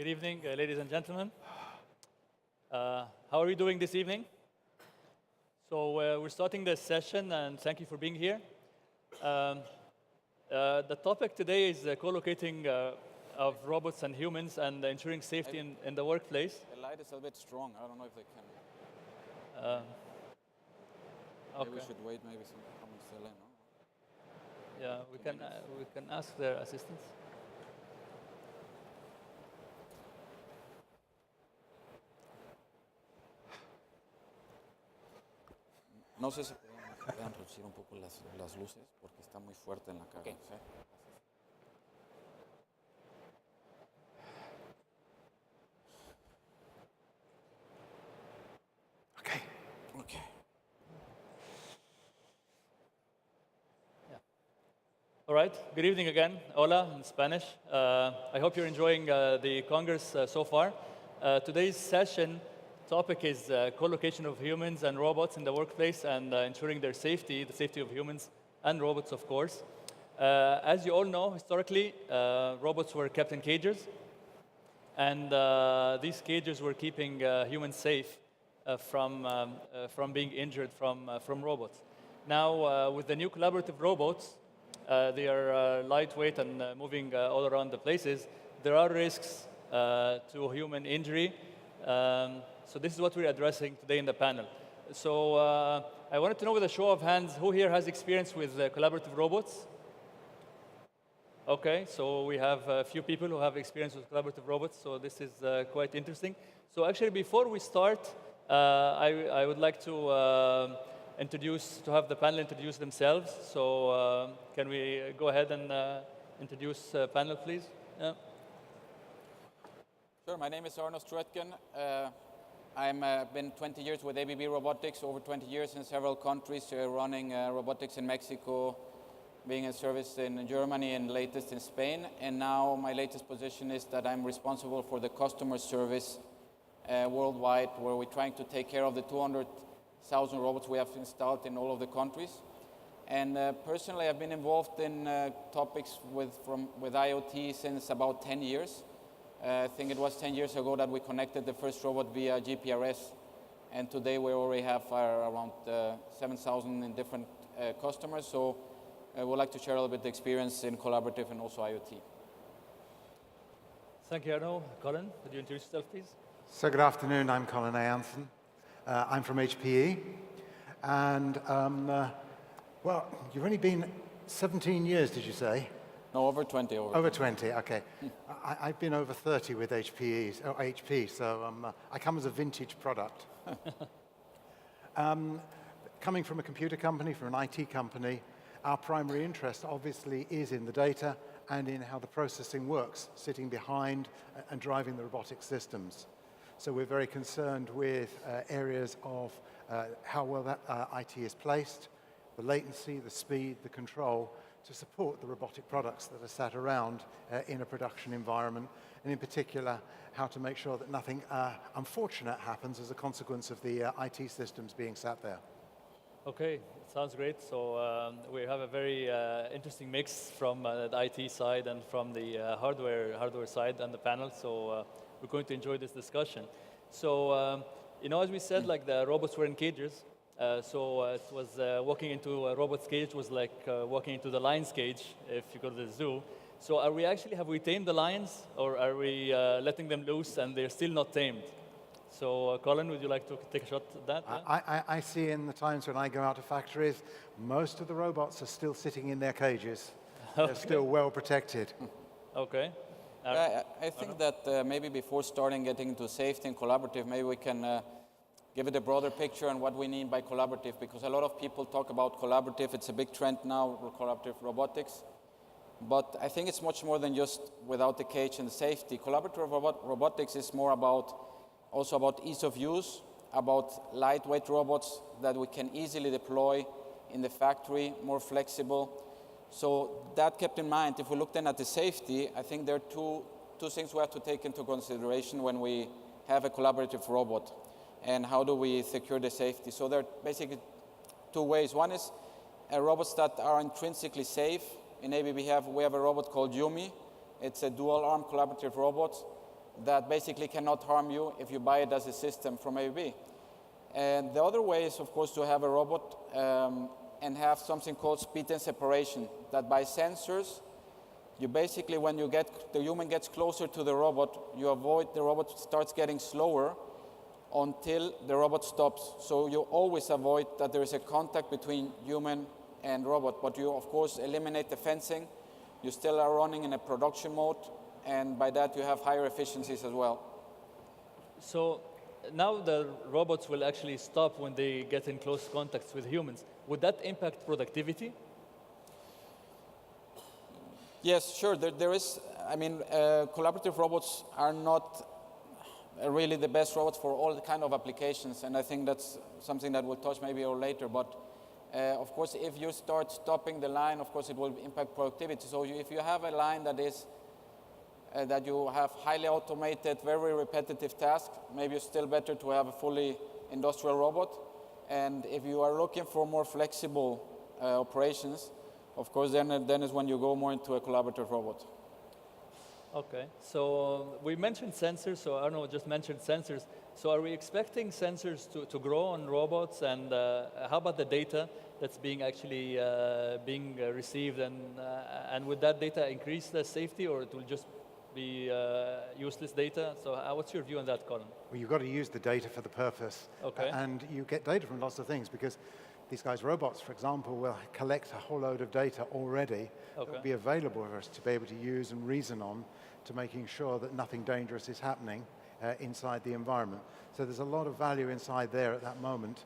Good evening, ladies and gentlemen. How are you doing this evening? So we're starting this session, and thank you for being here. The topic today is co-locating of robots and humans and ensuring safety in the workplace. The light is a bit strong. I don't know if they can. Okay. Maybe we should wait. Maybe some comments still in. No? Yeah, we can ask their assistance. No sé si pueden reducir un poco las luces porque está muy fuerte en la cara. Okay. ¿Sí? Okay. Okay. Yeah. All right. Good evening again. Hola in Spanish. I hope you're enjoying the Congress so far. Today's session topic is co-location of humans and robots in the workplace and ensuring their safety, the safety of humans and robots, of course. As you all know, historically, robots were kept in cages, and these cages were keeping humans safe from being injured from robots. Now, with the new collaborative robots, they are lightweight and moving all around the places. There are risks to human injury. So this is what we're addressing today in the panel. So I wanted to know with a show of hands, who here has experience with collaborative robots? Okay, so we have a few people who have experience with collaborative robots, so this is quite interesting. So actually, before we start, I would like to have the panel introduce themselves. So can we go ahead and introduce panel, please? Yeah. Sure, my name is Arno Strutken. I've been 20 years with ABB Robotics, over 20 years in several countries, running robotics in Mexico, being in service in Germany and latest in Spain. And now my latest position is that I'm responsible for the customer service worldwide, where we're trying to take care of the 200,000 robots we have installed in all of the countries. And personally, I've been involved in topics with IoT since about 10 years. I think it was 10 years ago that we connected the first robot via GPRS, and today we already have around 7,000 in different customers. So I would like to share a little bit the experience in collaborative and also IoT. Thank you, Arno. Colin, would you introduce yourself, please? So good afternoon, I'm Colin Ayanson. I'm from HPE, and well, you've only been 17 years, did you say? No, over 20. Over 20, okay. I've been over 30 with HP, so I come as a vintage product. Coming from a computer company, from an IT company, our primary interest obviously is in the data and in how the processing works, sitting behind and driving the robotic systems. So we're very concerned with areas of how well that IT is placed, the latency, the speed, the control, to support the robotic products that are sat around in a production environment, and in particular, how to make sure that nothing unfortunate happens as a consequence of the IT systems being sat there. Okay, sounds great. So we have a very interesting mix from the IT side and from the hardware side on the panel. So we're going to enjoy this discussion. So as we said, like the robots were in cages. So it was walking into a robot's cage was like walking into the lion's cage if you go to the zoo. So have we tamed the lions, or are we letting them loose and they're still not tamed? So Colin, would you like to take a shot at that? Yeah? I see in the times when I go out to factories, most of the robots are still sitting in their cages. Okay. They're still well protected. Okay. I think that maybe before getting into safety and collaborative, maybe we can give it a broader picture on what we mean by collaborative, because a lot of people talk about collaborative. It's a big trend now, collaborative robotics. But I think it's much more than just without the cage and safety. Collaborative robotics is more also about ease of use, about lightweight robots that we can easily deploy in the factory, more flexible. So that kept in mind, if we look then at the safety, I think there are two things we have to take into consideration when we have a collaborative robot. And how do we secure the safety? So there are basically two ways. One is robots that are intrinsically safe. In ABB we have a robot called Yumi. It's a dual-arm collaborative robot. that basically cannot harm you if you buy it as a system from ABB. And the other way is, of course, to have a robot and have something called speed and separation, that by sensors, you basically, when the human gets closer to the robot, you avoid the robot starts getting slower until the robot stops. So you always avoid that there is a contact between human and robot, but you, of course, eliminate the fencing. You still are running in a production mode, and by that you have higher efficiencies as well. So now the robots will actually stop when they get in close contacts with humans. Would that impact productivity? Yes, sure. There is, I mean, collaborative robots are not really the best robots for all the kind of applications, and I think that's something that we'll touch maybe later. But of course, if you start stopping the line, of course, it will impact productivity. So if you have a line that is that you have highly automated, very repetitive tasks, maybe it's still better to have a fully industrial robot. And if you are looking for more flexible operations, of course, then is when you go more into a collaborative robot. Okay, so we mentioned sensors, so Arno just mentioned sensors. So are we expecting sensors to grow on robots, and how about the data that's being actually being received, and would that data increase the safety, or it will just be useless data? So what's your view on that, Colin? Well, you've got to use the data for the purpose. Okay. And you get data from lots of things, because these guys' robots, for example, will collect a whole load of data already that will be available for us to be able to use and reason on, to making sure that nothing dangerous is happening inside the environment. So there's a lot of value inside there at that moment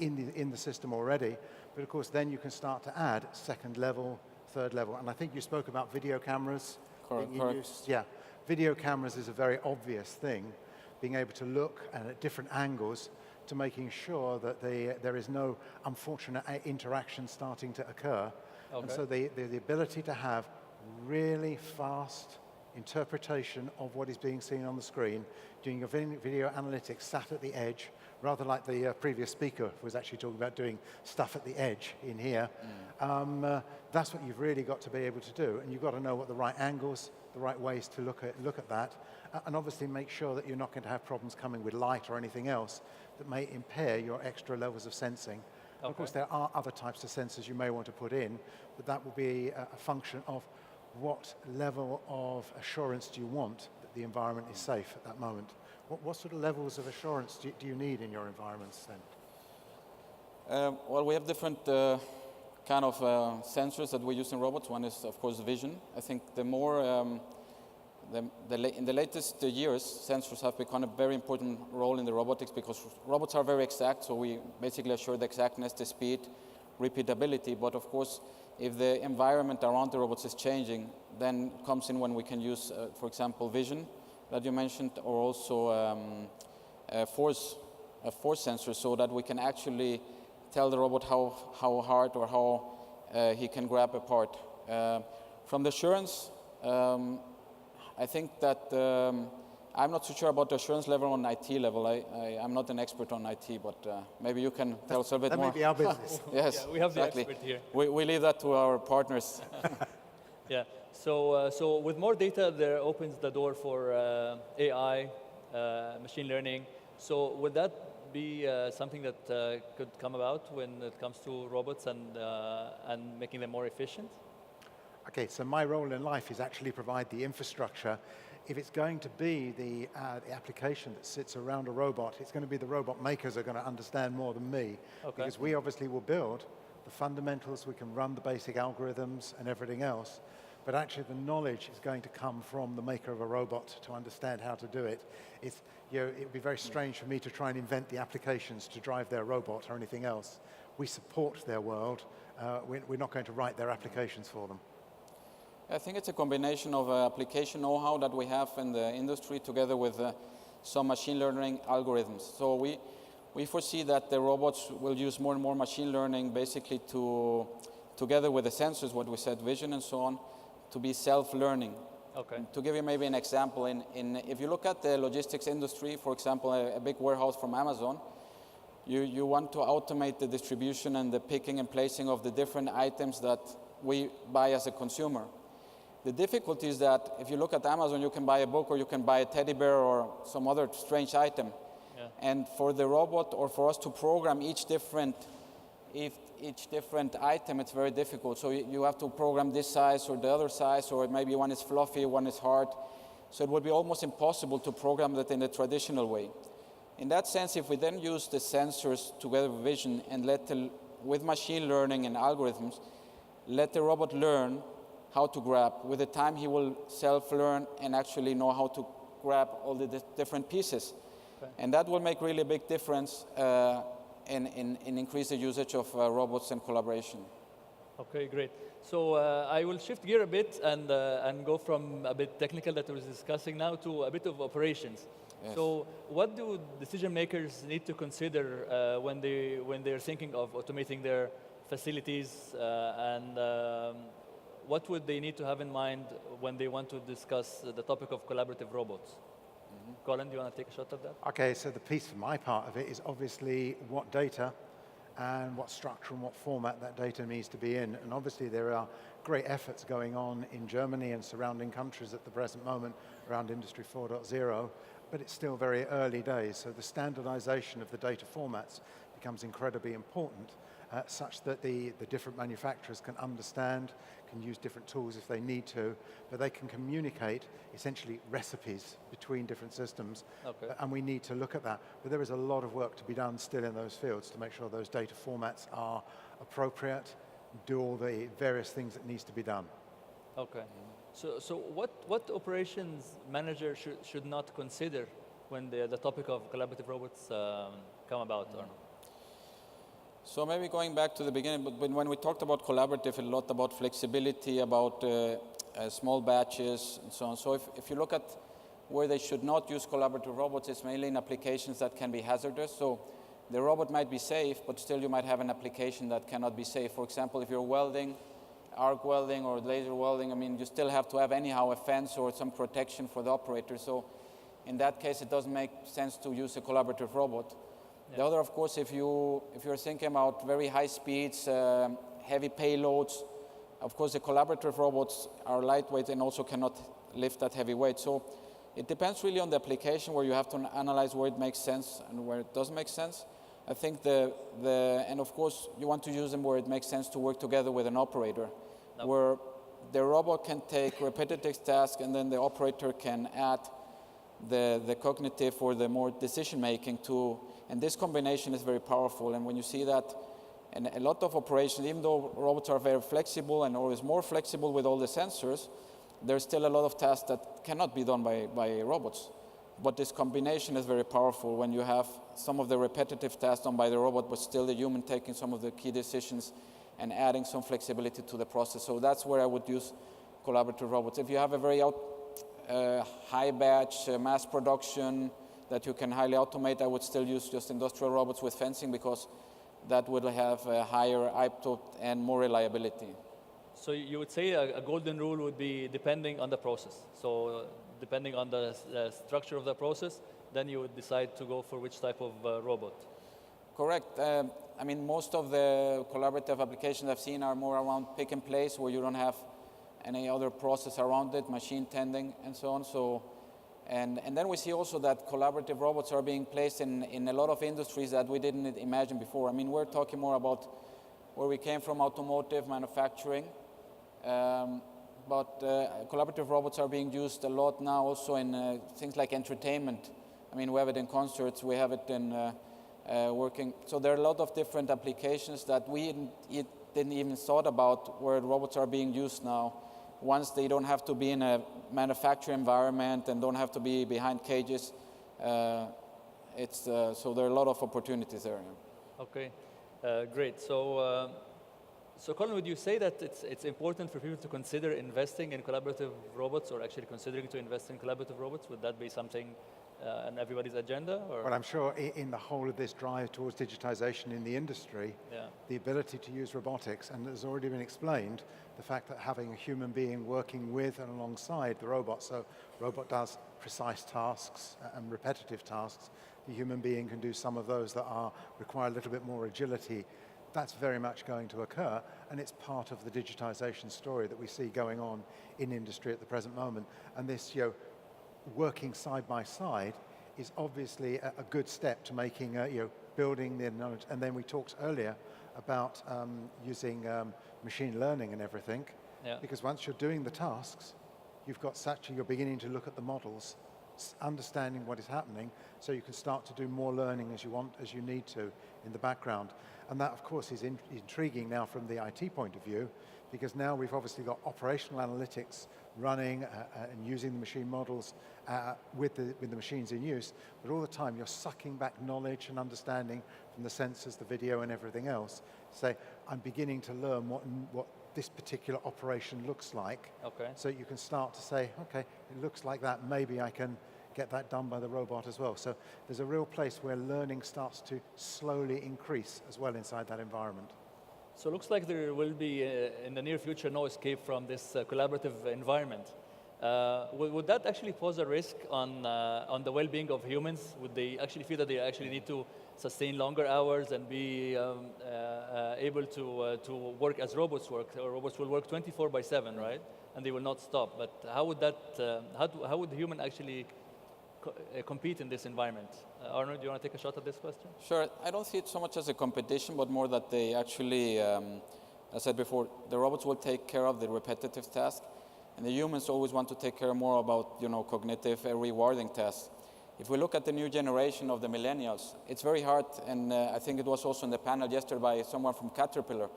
in the system already. But of course, then you can start to add second level, third level. And I think you spoke about video cameras. Correct. Yeah, video cameras is a very obvious thing, being able to look at different angles to making sure that there is no unfortunate interaction starting to occur. Okay. And so the ability to have really fast interpretation of what is being seen on the screen, doing your video analytics sat at the edge, rather like the previous speaker was actually talking about doing stuff at the edge in here. That's what you've really got to be able to do, and you've got to know what the right angles, the right ways to look at that, and obviously make sure that you're not going to have problems coming with light or anything else that may impair your extra levels of sensing. Okay. Of course, there are other types of sensors you may want to put in, but that will be a function of what level of assurance do you want that the environment is safe at that moment. What sort of levels of assurance do you need in your environments then? Well, we have different kind of sensors that we use in robots. One is, of course, vision. I think the more, in the latest years, sensors have become a very important role in the robotics, because robots are very exact, so we basically assure the exactness, the speed, repeatability. But of course, if the environment around the robots is changing, then it comes in when we can use, for example, vision that you mentioned, or also a force sensor, so that we can actually tell the robot how hard or how he can grab a part. From the assurance, I think that I'm not so sure about the assurance level on IT level. I'm not an expert on IT, but maybe you can tell us a bit more. That may be our business. Yes, yeah, we have exactly. The expert here. We leave that to our partners. Yeah. So with more data, there opens the door for AI, machine learning. So would that be something that could come about when it comes to robots and making them more efficient? Okay, so my role in life is actually provide the infrastructure. If it's going to be the application that sits around a robot, it's going to be the robot makers are going to understand more than me. Okay. Because we obviously will build the fundamentals, we can run the basic algorithms and everything else, but actually the knowledge is going to come from the maker of a robot to understand how to do it. It would be very strange for me to try and invent the applications to drive their robot or anything else. We support their world. We're not going to write their applications for them. I think it's a combination of application know-how that we have in the industry together with some machine learning algorithms. So we foresee that the robots will use more and more machine learning basically together with the sensors, what we said, vision and so on, to be self-learning. Okay. To give you maybe an example, if you look at the logistics industry, for example, a big warehouse from Amazon, you want to automate the distribution and the picking and placing of the different items that we buy as a consumer. The difficulty is that if you look at Amazon, you can buy a book or you can buy a teddy bear or some other strange item. Yeah. And for the robot or for us to program each different item, it's very difficult. So you have to program this size or the other size, or maybe one is fluffy, one is hard. So it would be almost impossible to program that in the traditional way. In that sense, if we then use the sensors together with vision and with machine learning and algorithms, let the robot learn how to grab. With the time, he will self-learn and actually know how to grab all the different pieces. Okay. And that will make really a big difference in increase the usage of robots and collaboration. Okay, great. So I will shift gear a bit and go from a bit technical that we were discussing now to a bit of operations. Yes. So what do decision makers need to consider when they're thinking of automating their facilities and what would they need to have in mind when they want to discuss the topic of collaborative robots? Mm-hmm. Colin, do you want to take a shot at that? Okay, so the piece for my part of it is obviously what data and what structure and what format that data needs to be in. And obviously there are great efforts going on in Germany and surrounding countries at the present moment around Industry 4.0, but it's still very early days. So the standardization of the data formats becomes incredibly important, such that the different manufacturers can understand, can use different tools if they need to, but they can communicate essentially recipes between different systems. Okay. And we need to look at that. But there is a lot of work to be done still in those fields to make sure those data formats are appropriate, do all the various things that needs to be done. Okay. So what operations manager should not consider when the topic of collaborative robots come about or not? So maybe going back to the beginning, but when we talked about collaborative, a lot about flexibility, about small batches and so on. So if you look at where they should not use collaborative robots, it's mainly in applications that can be hazardous. So the robot might be safe, but still you might have an application that cannot be safe. For example, if you're welding, arc welding or laser welding, I mean, you still have to have anyhow a fence or some protection for the operator. So in that case, it doesn't make sense to use a collaborative robot. Yeah. The other, of course, if you're thinking about very high speeds, heavy payloads, of course, the collaborative robots are lightweight and also cannot lift that heavy weight. So it depends really on the application where you have to analyze where it makes sense and where it doesn't make sense. I think and of course, you want to use them where it makes sense to work together with an operator, where the robot can take repetitive tasks and then the operator can add the cognitive or the more decision-making to, and this combination is very powerful. And when you see that, and a lot of operations, even though robots are very flexible and always more flexible with all the sensors, there's still a lot of tasks that cannot be done by robots. But this combination is very powerful when you have some of the repetitive tasks done by the robot, but still the human taking some of the key decisions and adding some flexibility to the process. So that's where I would use collaborative robots. If you have a very high batch, mass production that you can highly automate, I would still use just industrial robots with fencing because that would have a higher output and more reliability. So you would say a golden rule would be depending on the process. So depending on the structure of the process, then you would decide to go for which type of robot. Correct. I mean, most of the collaborative applications I've seen are more around pick and place, where you don't have any other process around it, machine tending and so on. So, and then we see also that collaborative robots are being placed in a lot of industries that we didn't imagine before. I mean, we're talking more about where we came from, automotive, manufacturing. But collaborative robots are being used a lot now also in things like entertainment. I mean, we have it in concerts, we have it in working. So there are a lot of different applications that we didn't even thought about where robots are being used now. Once they don't have to be in a manufacturing environment and don't have to be behind cages, so there are a lot of opportunities there. Okay, great. So Colin, would you say that it's important for people to consider investing in collaborative robots, or actually considering to invest in collaborative robots? Would that be something on everybody's agenda? Or? Well, I'm sure in the whole of this drive towards digitization in the industry, the ability to use robotics, and as already been explained, the fact that having a human being working with and alongside the robot, so robot does precise tasks and repetitive tasks, the human being can do some of those that require a little bit more agility. that's very much going to occur, and it's part of the digitization story that we see going on in industry at the present moment. And this, working side by side is obviously a good step to making, building the knowledge. And then we talked earlier about using machine learning and everything, because once you're doing the tasks, you're beginning to look at the models, understanding what is happening, so you can start to do more learning as you need to in the background. And that, of course, is intriguing now from the IT point of view, because now we've obviously got operational analytics running and using the machine models with the machines in use, but all the time you're sucking back knowledge and understanding from the sensors, the video, and everything else. Say, I'm beginning to learn what this particular operation looks like. Okay. So you can start to say, okay, it looks like that, maybe I can get that done by the robot as well. So there's a real place where learning starts to slowly increase as well inside that environment. So it looks like there will be, in the near future, no escape from this collaborative environment. Would that actually pose a risk on the well-being of humans? Would they actually feel that they actually need to sustain longer hours and be able to work as robots work? Or robots will work 24/7, right? And they will not stop. But how would that? How would the human actually compete in this environment? Arnold, do you want to take a shot at this question? Sure. I don't see it so much as a competition, but more that they actually, as I said before, the robots will take care of the repetitive tasks, and the humans always want to take care more about, cognitive, rewarding tasks. If we look at the new generation of the millennials, it's very hard, and I think it was also in the panel yesterday by someone from Caterpillar.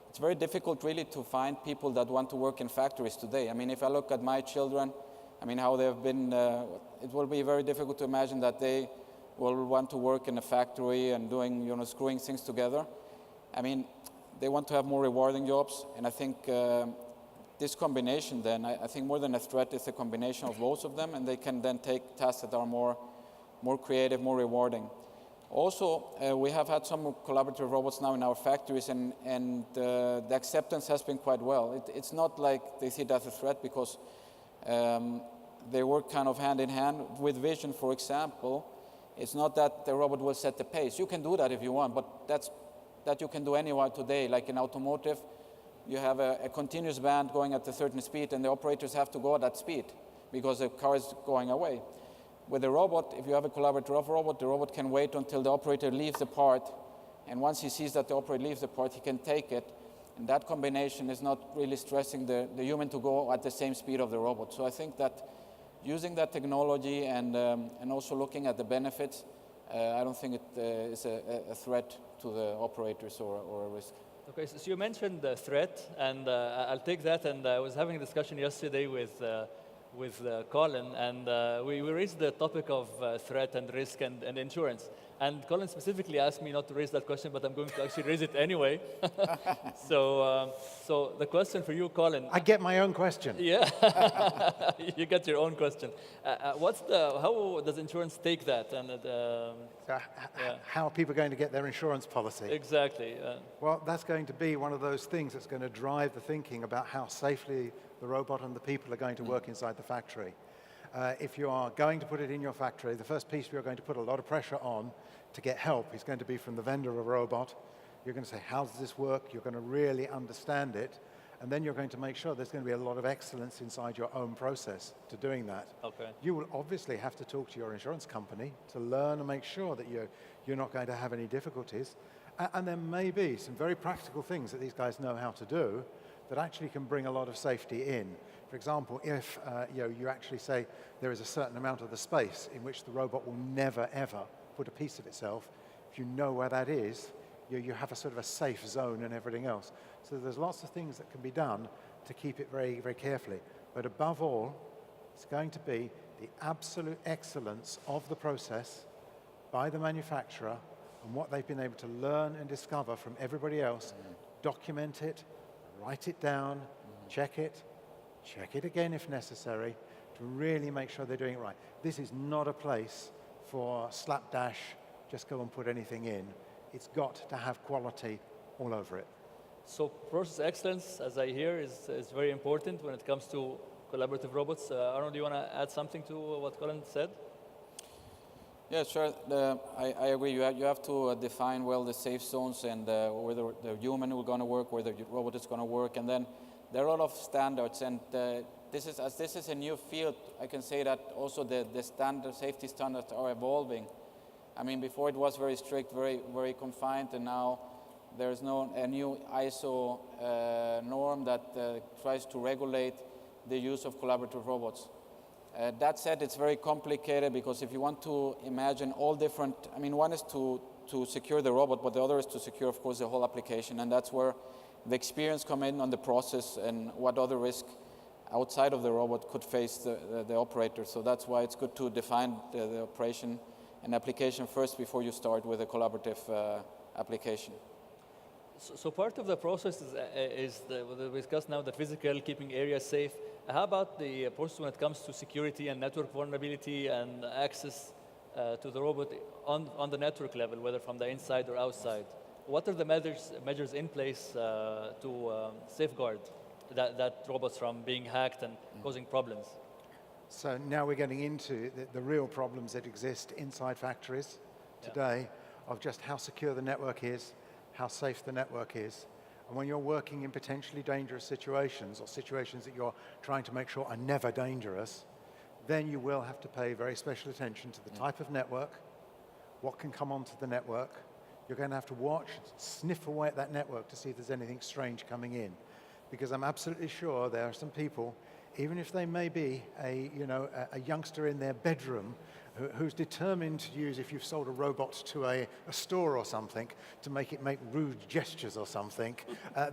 It's very difficult really to find people that want to work in factories today. I mean, if I look at my children, how they've been, it will be very difficult to imagine that they will want to work in a factory and doing, screwing things together. They want to have more rewarding jobs, and I think this combination then, I think more than a threat, is a combination of both of them, and they can then take tasks that are more creative, more rewarding. Also, we have had some collaborative robots now in our factories, and the acceptance has been quite well. It's not like they see it as a threat, because they work kind of hand in hand with vision, for example. It's not that the robot will set the pace. You can do that if you want, but that you can do anywhere today. Like in automotive, you have a continuous band going at a certain speed, and the operators have to go at that speed because the car is going away. With a robot, if you have a collaborative robot, the robot can wait until the operator leaves the part, and once he sees that the operator leaves the part, he can take it. And that combination is not really stressing the human to go at the same speed of the robot. So I think that using that technology and also looking at the benefits, I don't think it is a threat to the operators or a risk. Okay, so you mentioned the threat, and I'll take that. And I was having a discussion yesterday with Colin, and we raised the topic of threat and risk and insurance. And Colin specifically asked me not to raise that question, but I'm going to actually raise it anyway. So the question for you, Colin. I get my own question. Yeah, you get your own question. How does insurance take that? And how are people going to get their insurance policy? Exactly. Well, that's going to be one of those things that's going to drive the thinking about how safely the robot and the people are going to work inside the factory. If you are going to put it in your factory, the first piece you're going to put a lot of pressure on to get help is going to be from the vendor of a robot. You're going to say, how does this work? You're going to really understand it. And then you're going to make sure there's going to be a lot of excellence inside your own process to doing that. Okay. You will obviously have to talk to your insurance company to learn and make sure that you're not going to have any difficulties. And there may be some very practical things that these guys know how to do that actually can bring a lot of safety in. For example, if you actually say there is a certain amount of the space in which the robot will never, ever put a piece of itself, if you know where that is, you have a sort of a safe zone and everything else. So there's lots of things that can be done to keep it very, very carefully. But above all, it's going to be the absolute excellence of the process by the manufacturer and what they've been able to learn and discover from everybody else, document it, write it down, check it again if necessary, to really make sure they're doing it right. This is not a place for slapdash, just go and put anything in. It's got to have quality all over it. So process excellence, as I hear, is very important when it comes to collaborative robots. Arnold, do you want to add something to what Colin said? Yeah, sure. I agree. You have to define well the safe zones and where the human is going to work, where the robot is going to work, and then there are a lot of standards. And this is a new field, I can say that also the safety standards are evolving. I mean, before it was very strict, very confined, and now there's a new ISO norm that tries to regulate the use of collaborative robots. That said, it's very complicated because if you want to imagine all different, I mean, one is to secure the robot, but the other is to secure, of course, the whole application, and that's where the experience come in on the process and what other risk outside of the robot could face the operator. So that's why it's good to define the operation and application first before you start with a collaborative application. So part of the process is we discussed now the physical, keeping areas safe. How about the process when it comes to security and network vulnerability and access to the robot on the network level, whether from the inside or outside? What are the measures in place to safeguard that robots from being hacked and causing problems? So now we're getting into the real problems that exist inside factories today of just how secure the network is, how safe the network is. And when you're working in potentially dangerous situations or situations that you're trying to make sure are never dangerous, then you will have to pay very special attention to the type of network, what can come onto the network. You're going to have to watch, sniff away at that network to see if there's anything strange coming in. Because I'm absolutely sure there are some people, even if they may be a youngster in their bedroom who's determined to use, if you've sold a robot to a store or something, to make it make rude gestures or something,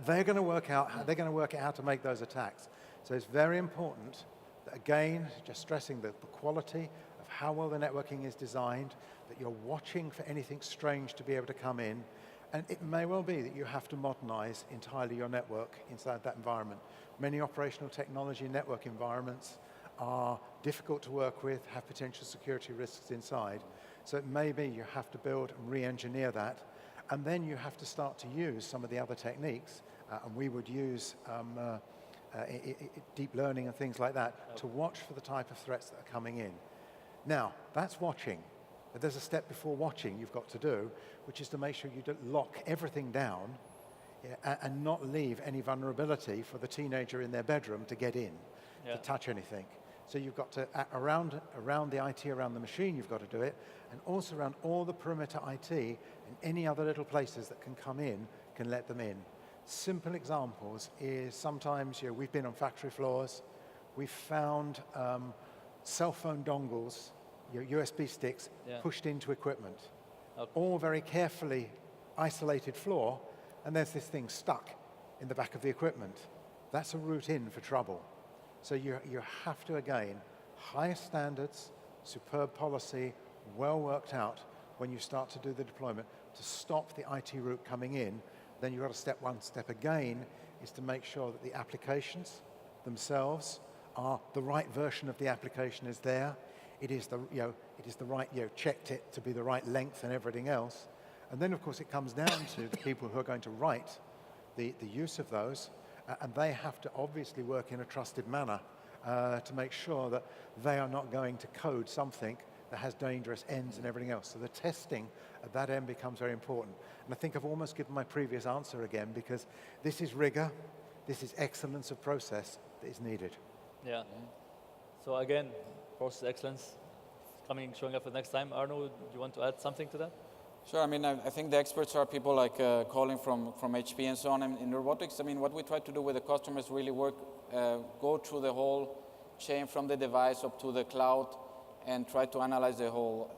they're going to work out how to make those attacks. So it's very important that, again, just stressing the quality of how well the networking is designed, that you're watching for anything strange to be able to come in. And it may well be that you have to modernize entirely your network inside that environment. Many operational technology network environments are difficult to work with, have potential security risks inside. So it may be you have to build and re-engineer that, and then you have to start to use some of the other techniques, and we would use deep learning and things like that to watch for the type of threats that are coming in. Now, that's watching. But there's a step before watching you've got to do, which is to make sure you don't lock everything down and not leave any vulnerability for the teenager in their bedroom to get in, to touch anything. So you've got to, around the IT, around the machine, you've got to do it, and also around all the perimeter IT and any other little places that can come in, can let them in. Simple examples is sometimes, we've been on factory floors, we've found cell phone dongles, USB sticks pushed into equipment. Okay. All very carefully isolated floor, and there's this thing stuck in the back of the equipment. That's a route in for trouble. So you have to, again, high standards, superb policy, well worked out when you start to do the deployment to stop the IT route coming in. Then you've got to one step again is to make sure that the applications themselves are the right version of the application is there. It is the right, checked it to be the right length and everything else. And then, of course, it comes down to the people who are going to write the use of those, and they have to obviously work in a trusted manner to make sure that they are not going to code something that has dangerous ends and everything else. So the testing at that end becomes very important. And I think I've almost given my previous answer again, because this is rigor, this is excellence of process that is needed. Yeah. So again, process excellence showing up for next time. Arno, do you want to add something to that? Sure. I mean, I think the experts are people like Colin from HP and so on. In robotics, I mean, what we try to do with the customers really go through the whole chain from the device up to the cloud and try to analyze the whole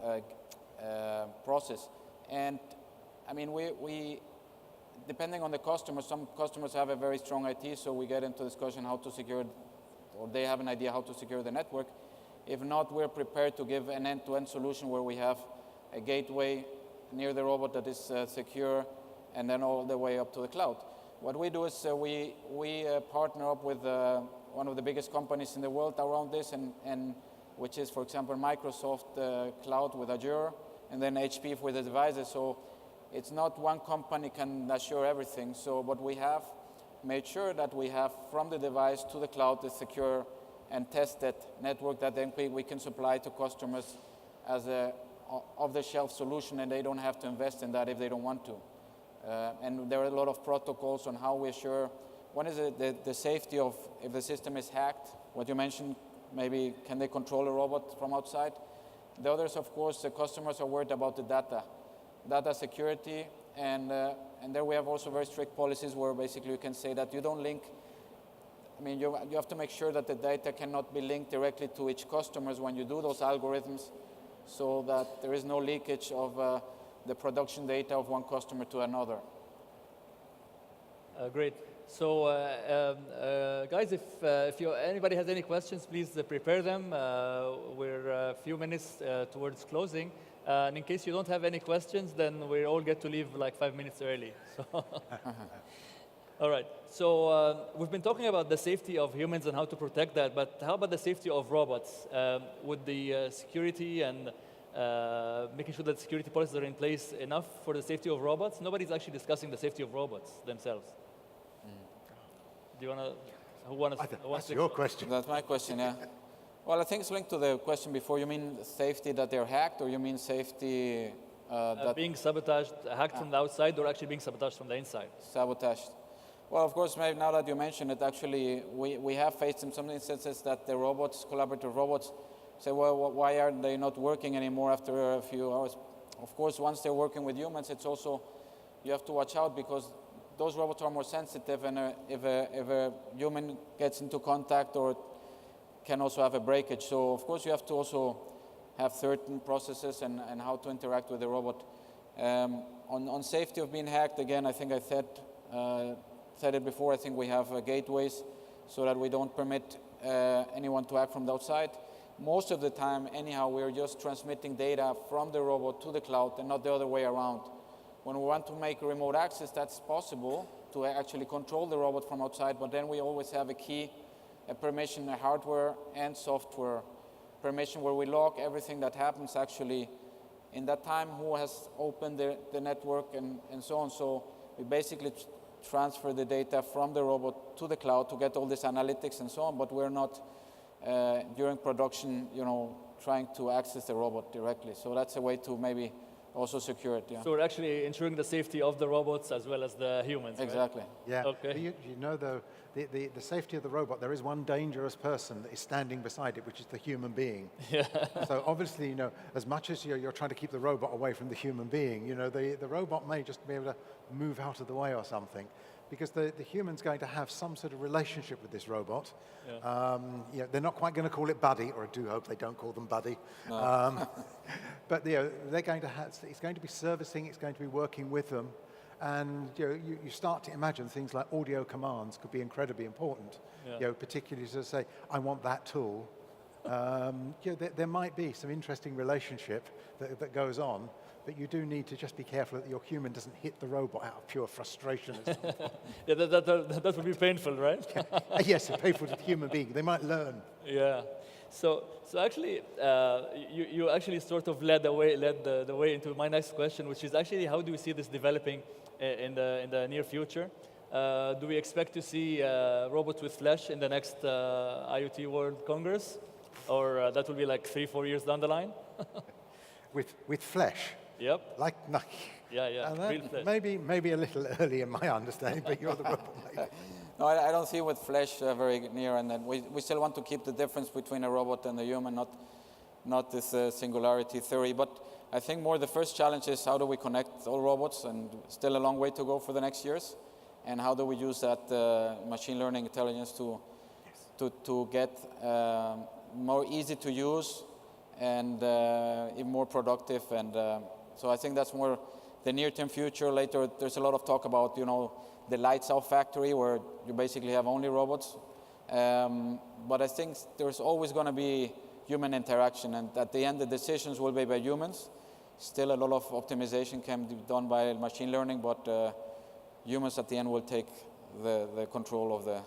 process. And I mean, we depending on the customer, some customers have a very strong IT, so we get into discussion how to secure, or they have an idea how to secure the network. If not, we're prepared to give an end-to-end solution where we have a gateway near the robot that is secure, and then all the way up to the cloud. What we do is we partner up with one of the biggest companies in the world around this, and which is, for example, Microsoft Cloud with Azure, and then HP with the devices. So it's not one company can assure everything. So what we have made sure that we have from the device to the cloud the secure and tested network that then we can supply to customers as a off-the-shelf solution, and they don't have to invest in that if they don't want to. And there are a lot of protocols on how we assure, one is the safety of if the system is hacked, what you mentioned, maybe can they control a robot from outside? The others, of course, the customers are worried about the data security, and there we have also very strict policies where basically you can say that you don't link, I mean, you have to make sure that the data cannot be linked directly to each customers when you do those algorithms, so that there is no leakage of the production data of one customer to another. Great. So, guys, if anybody has any questions, please prepare them. We're a few minutes towards closing. And in case you don't have any questions, then we all get to leave like 5 minutes early. So all right. So we've been talking about the safety of humans and how to protect that, but how about the safety of robots? Would the security and making sure that security policies are in place enough for the safety of robots? Nobody's actually discussing the safety of robots themselves. Do you want to, who wants That's your question. That's my question, yeah. Well, I think it's linked to the question before. You mean safety that they're hacked, or you mean safety that being sabotaged, hacked from the outside, or actually being sabotaged from the inside? Sabotaged. Well, of course, maybe now that you mention it, actually, we have faced in some instances that the robots, collaborative robots, say, well, why are they not working anymore after a few hours? Of course, once they're working with humans, it's also, you have to watch out because those robots are more sensitive, and if a human gets into contact or can also have a breakage. So, of course, you have to also have certain processes and how to interact with the robot. On safety of being hacked, again, I think I said it before, I think we have gateways so that we don't permit anyone to hack from the outside. Most of the time, anyhow, we're just transmitting data from the robot to the cloud and not the other way around. When we want to make remote access, that's possible to actually control the robot from outside, but then we always have a key, a permission, a hardware and software permission where we log everything that happens actually in that time, who has opened the network and so on. So we basically transfer the data from the robot to the cloud to get all this analytics and so on, but we're not during production, trying to access the robot directly. So that's a way to maybe also secure it. Yeah. So we're actually ensuring the safety of the robots as well as the humans. Exactly. Right? Yeah. Okay. You know, though, the safety of the robot, there is one dangerous person that is standing beside it, which is the human being. Yeah. So obviously, as much as you're trying to keep the robot away from the human being, the robot may just be able to move out of the way or something, because the human's going to have some sort of relationship with this robot. Yeah. They're not quite going to call it buddy, or I do hope they don't call them buddy. No. But they're going to have, it's going to be servicing, it's going to be working with them. And you start to imagine things like audio commands could be incredibly important, particularly to say, I want that tool. There might be some interesting relationship that goes on, but you do need to just be careful that your human doesn't hit the robot out of pure frustration. Yeah, that would be painful, right? Yes, painful to the human being. They might learn. Yeah. So actually, you actually sort of led the way into my next question, which is actually how do we see this developing in the near future? Do we expect to see robots with flesh in the next IoT World Congress, or that will be like 3-4 years down the line? With flesh. Yep. Yeah. Real flesh. Maybe a little early in my understanding, but you're the robot maker. No, I don't see with flesh very near, and then we still want to keep the difference between a robot and a human, not this singularity theory. But I think more the first challenge is how do we connect all robots, and still a long way to go for the next years, and how do we use that machine learning intelligence to get more easy to use and even more productive. And so I think that's more the near-term future. Later, there's a lot of talk about, the lights-out factory where you basically have only robots. But I think there's always going to be human interaction, and at the end, the decisions will be by humans. Still, a lot of optimization can be done by machine learning, but humans at the end will take the control of the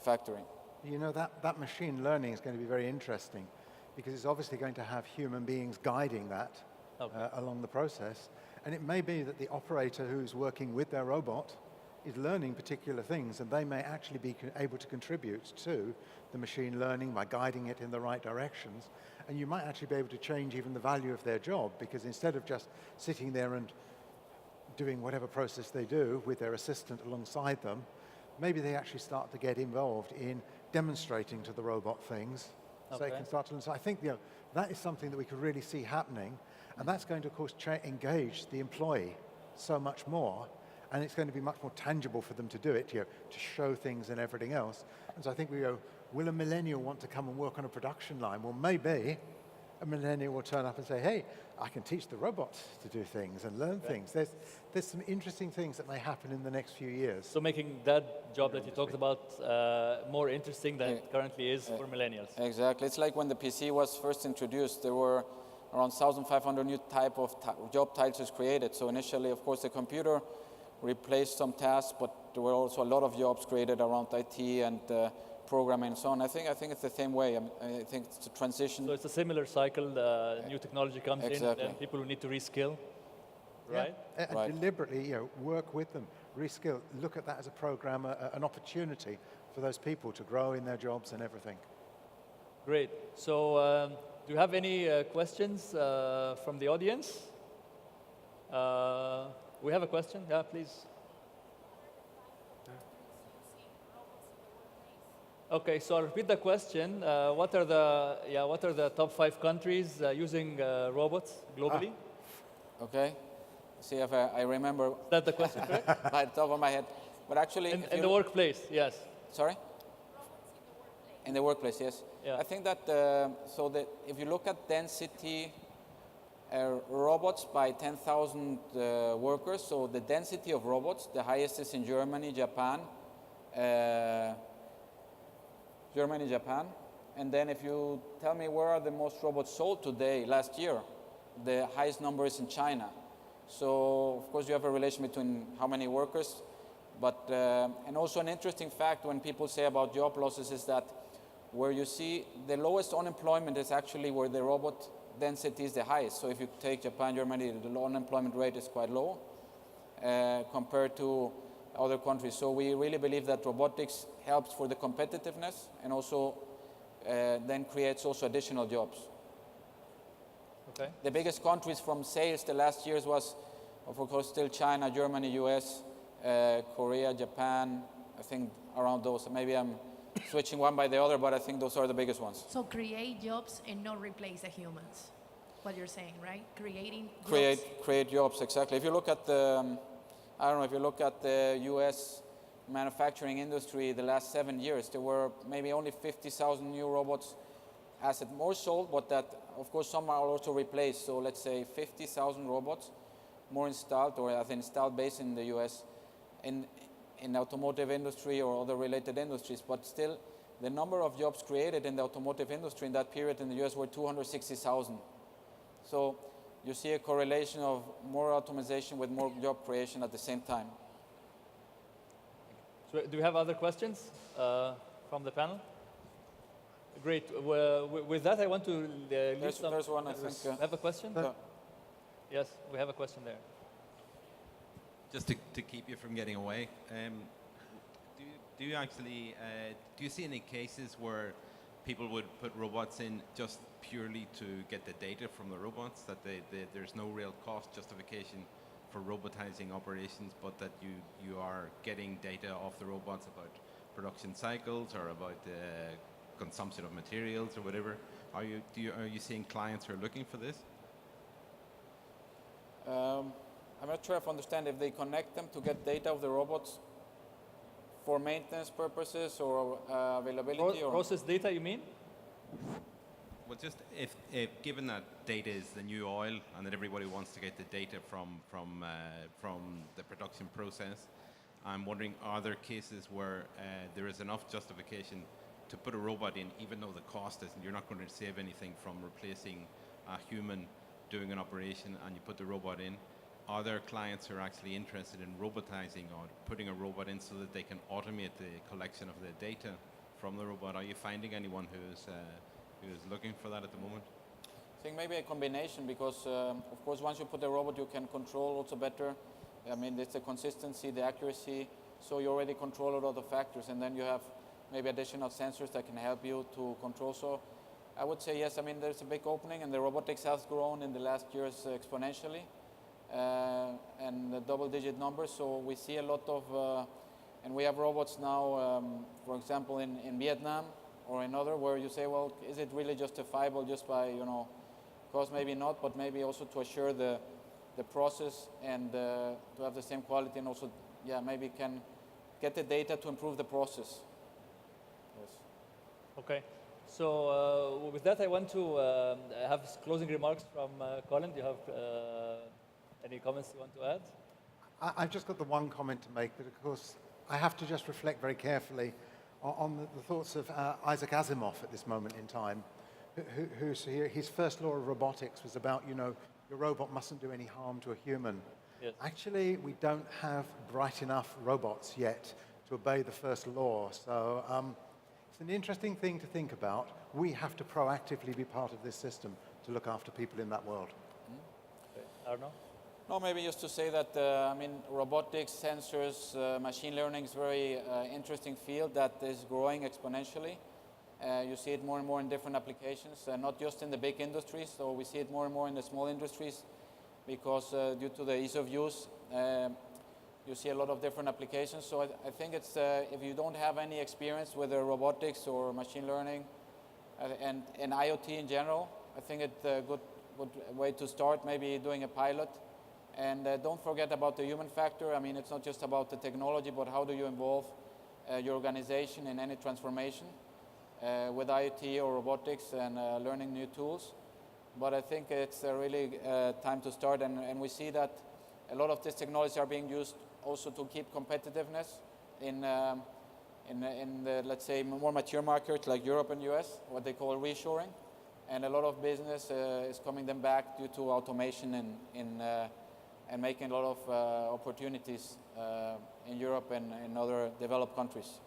factory. That machine learning is going to be very interesting, because it's obviously going to have human beings guiding that along the process. And it may be that the operator who's working with their robot is learning particular things, and they may actually be able to contribute to the machine learning by guiding it in the right directions. And you might actually be able to change even the value of their job, because instead of just sitting there and doing whatever process they do with their assistant alongside them, maybe they actually start to get involved in demonstrating to the robot things, so they can start to learn. So I think that is something that we could really see happening, and that's going to, of course, engage the employee so much more, and it's going to be much more tangible for them to do it, to show things and everything else. And so I think we go, will a millennial want to come and work on a production line? Well, maybe a millennial will turn up and say, hey, I can teach the robots to do things and learn things. There's some interesting things that may happen in the next few years. So making that job that you talked about more interesting than it currently is for millennials. Exactly. It's like when the PC was first introduced, there were around 1,500 new type of job titles created. So initially, of course, the computer replaced some tasks, but there were also a lot of jobs created around IT and programming and so on. I think it's the same way. I think it's a transition. So it's a similar cycle. New technology comes in, and people who need to reskill, right? Yeah. And deliberately, work with them, reskill. Look at that as a program, an opportunity for those people to grow in their jobs and everything. Great. So, do you have any questions from the audience? We have a question. Yeah, please. Okay, so I'll repeat the question. What are the top 5 countries using robots globally? Okay. See if I remember. Is that the question, correct? By the top of my head. But actually, in the workplace, yes. Sorry? In the workplace, yes. Yeah. I think that if you look at density robots by 10,000 workers, so the density of robots, the highest is in Germany, Japan. And then if you tell me where are the most robots sold today, last year, the highest number is in China. So of course you have a relation between how many workers, but and also an interesting fact when people say about job losses is that where you see the lowest unemployment is actually where the robot density is the highest. So if you take Japan, Germany, the unemployment rate is quite low compared to other countries. So we really believe that robotics helps for the competitiveness and also then creates also additional jobs. Okay. The biggest countries from sales the last years was, of course, still China, Germany, US, Korea, Japan, I think around those. Maybe I'm switching one by the other, but I think those are the biggest ones. So create jobs and not replace the humans, what you're saying, right? Create jobs, exactly. If you look at the, I don't know, if you look at the US manufacturing industry the last 7 years, there were maybe only 50,000 new robots as it more sold, but that, of course, some are also replaced. So let's say 50,000 robots more installed or as installed base in the US in the automotive industry or other related industries, but still the number of jobs created in the automotive industry in that period in the US were 260,000. So you see a correlation of more automation with more job creation at the same time. So do you have other questions from the panel? Great. With that, I want to leave some. There's one, I think. Have a question? No. Yes, we have a question there. Just to keep you from getting away, do you see any cases where people would put robots in just purely to get the data from the robots, that there's no real cost justification for robotizing operations, but that you are getting data off the robots about production cycles or about the consumption of materials or whatever? Are you seeing clients who are looking for this? I'm not sure if I understand if they connect them to get data of the robots for maintenance purposes or availability or process data, you mean? Well, just if given that data is the new oil and that everybody wants to get the data from the production process, I'm wondering, are there cases where there is enough justification to put a robot in, even though the cost isn't, you're not going to save anything from replacing a human doing an operation, and you put the robot in? Are there clients who are actually interested in robotizing or putting a robot in so that they can automate the collection of the data from the robot? Are you finding anyone who is looking for that at the moment? I think maybe a combination, because of course once you put the robot you can control also better. I mean, it's the consistency, the accuracy, so you already control a lot of factors, and then you have maybe additional sensors that can help you to control. So I would say yes. I mean, there's a big opening, and the robotics has grown in the last years exponentially, and the double-digit numbers. So we see a lot of, and we have robots now, for example, in Vietnam or in other, where you say, well, is it really justifiable just by, cost? Maybe not, but maybe also to assure the process and to have the same quality, and also, yeah, maybe can get the data to improve the process. Yes. Okay. So with that, I want to have closing remarks from Colin. Do you have any comments you want to add? I've just got the one comment to make, that of course I have to just reflect very carefully on the thoughts of Isaac Asimov at this moment in time, his first law of robotics was about, your robot mustn't do any harm to a human. Yes. Actually, we don't have bright enough robots yet to obey the first law. So it's an interesting thing to think about. We have to proactively be part of this system to look after people in that world. Okay. Arno? No, maybe just to say that, robotics, sensors, machine learning is a very interesting field that is growing exponentially. You see it more and more in different applications, not just in the big industries. So we see it more and more in the small industries because due to the ease of use, you see a lot of different applications. So I think it's, if you don't have any experience with robotics or machine learning and IoT in general, I think it's a good way to start, maybe doing a pilot. And don't forget about the human factor. I mean, it's not just about the technology, but how do you involve your organization in any transformation with IoT or robotics and learning new tools. But I think it's really time to start, and we see that a lot of these technologies are being used also to keep competitiveness in the, let's say, more mature markets like Europe and US, what they call reshoring. And a lot of business is coming them back due to automation and making a lot of opportunities in Europe and in other developed countries.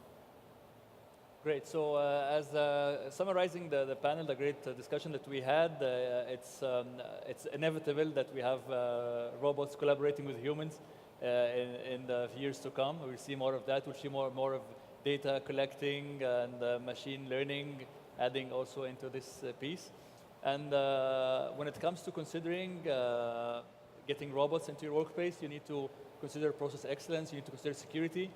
Great. So as summarizing the panel, the great discussion that we had, it's inevitable that we have robots collaborating with humans in the years to come. We'll see more of that. We'll see more of data collecting and machine learning adding also into this piece. And when it comes to considering getting robots into your workspace, you need to consider process excellence, you need to consider security,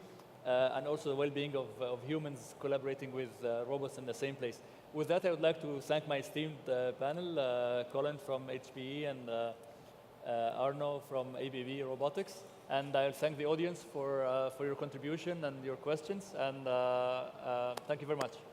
and also the well-being of humans collaborating with robots in the same place. With that, I would like to thank my esteemed panel, Colin from HPE and Arno from ABB Robotics. And I'll thank the audience for your contribution and your questions. And thank you very much.